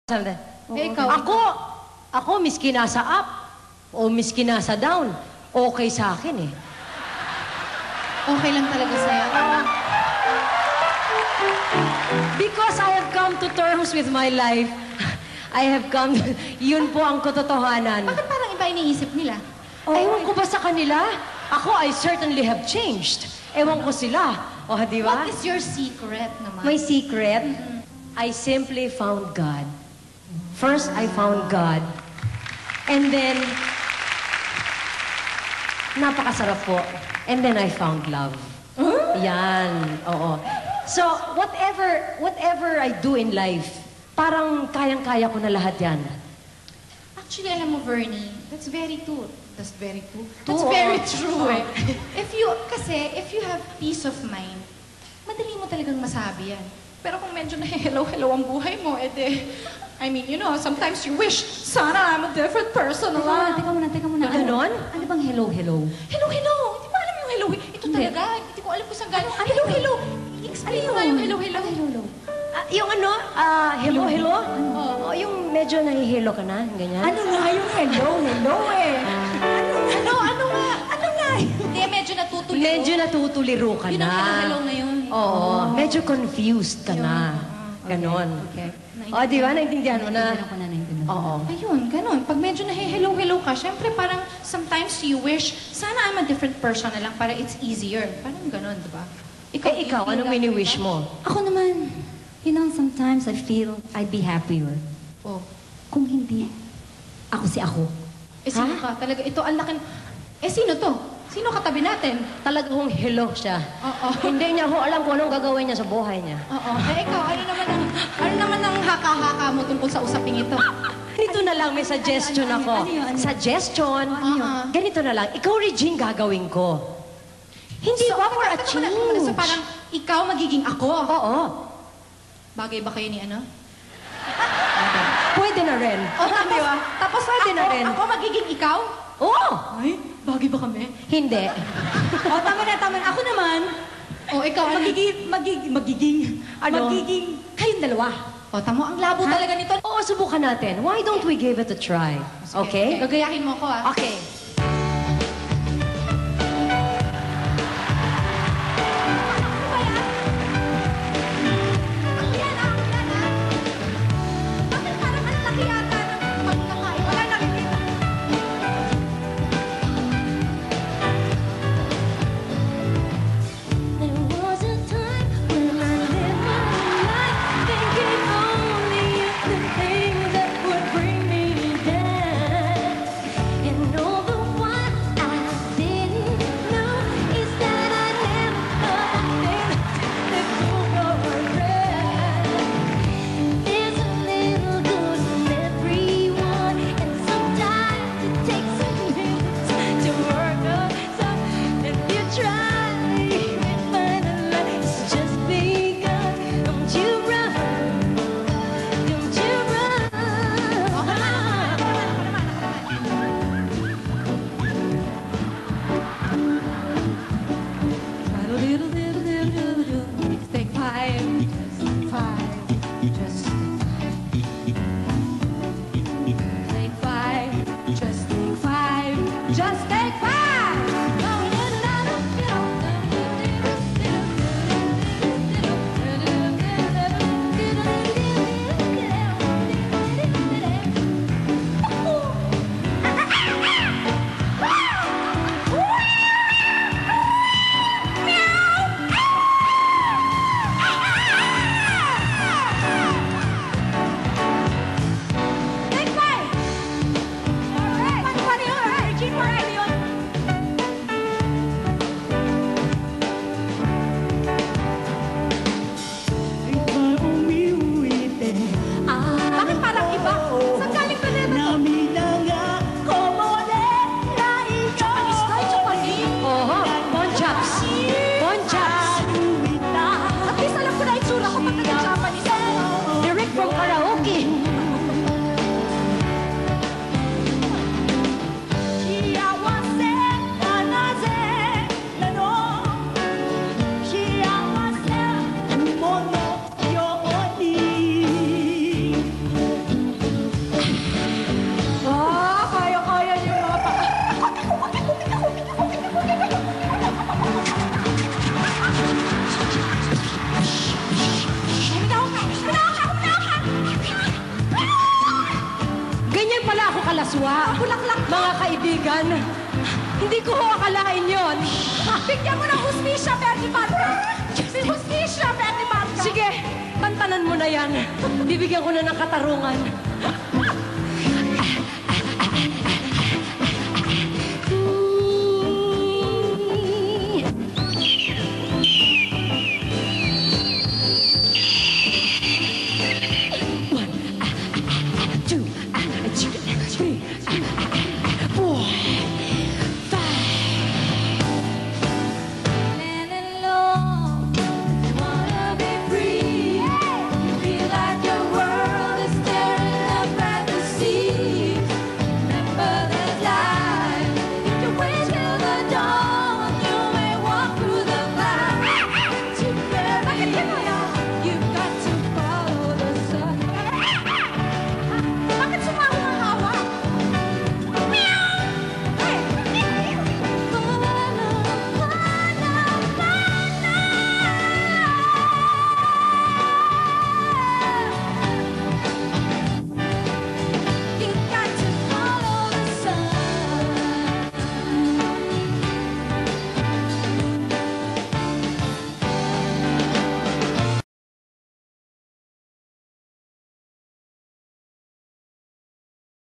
Ikaw. Ako miski nasa up o miski nasa down, okay sa akin eh. Okay lang talaga sa'yo. Because I have come to terms with my life. Yun po ang katotohanan. Bakit parang iba iniisip nila? Ewan ko ba sa kanila? Ako, I certainly have changed. Ewan ko sila. O, di ba? What is your secret naman? My secret? I simply found God. First, I found God. And then, napakasarap po. And then I found love. Yan, oo. So, whatever I do in life, parang kayang-kaya ko na lahat yan. Actually, alam mo, Vernie, that's very true. That's very true. True, That's very oo. true eh. If you have peace of mind, madali mo talagang masabi yan. Pero kung medyo na hello ang buhay mo, I mean, you know, sometimes you wish, sana I'm a different person. Teka muna. Ganon? Ano bang hello? Hello. Hindi mo alam yung hello. Ito talaga. Hindi ko alam kung saan galing. Hello. Explain mo nga yung hello. Yung hello? Oo, yung medyo nahihilo ka na, ganyan. Ano nga yung hello eh? Ano nga? Hindi, medyo natutuliro. Medyo natutuliro ka Yun na. ang hello ngayon. Oo, medyo confused ka na. Ganon. Okay. O, di ba? Naintindihan mo na? Naintindihan ko na. Oo. Ayun, ganun. Pag medyo hello ka, syempre parang sometimes you wish, sana I'm a different person na lang para it's easier. Parang ganun, di ba? Ikaw, anong mini-wish mo? Ako naman, sometimes I feel I'd be happier. Oh. Kung hindi, ako si ako. Sino ka? Talaga, ito ang laki. Sino to? Sino katabi natin? Talagang hello siya. Oo. Hindi niya ho alam kung anong gagawin niya sa buhay niya. Oo. Ikaw, ano naman ang haka-haka mo tungkol sa usaping ito? Ganito na lang, may suggestion ako. Ano yun? Suggestion? yun? Ganito na lang, ikaw, Regine, gagawin ko. Hindi ba for a change? So parang ikaw magiging ako. Oo. Bagay ba kayo ni ano? Pwede na rin. Di ba? Tapos pwede na rin. Ako magiging ikaw? Oo. Ay, bagay ba kami? Hindi. Tama na. Ako naman, Ikaw, magiging kayong dalawa. tamo, ang labo talaga nito. Oo, subukan natin. Why don't we give it a try? Okay? Gagayahin mo ako, ah. Okay. Bakit parang ang laki yata ng pagkakain? Wala nakikita. There was a time when I lived my life thinking only of the things that would bring me down. And all the aswa. Bulaklak po. Mga kaibigan, hindi ko ho akalain yon. Bigyan mo ng hustisya, Bernie Barca. Hustisya, Bernie Barca. Sige, pantanan mo na yan. Bibigyan ko na ng katarungan.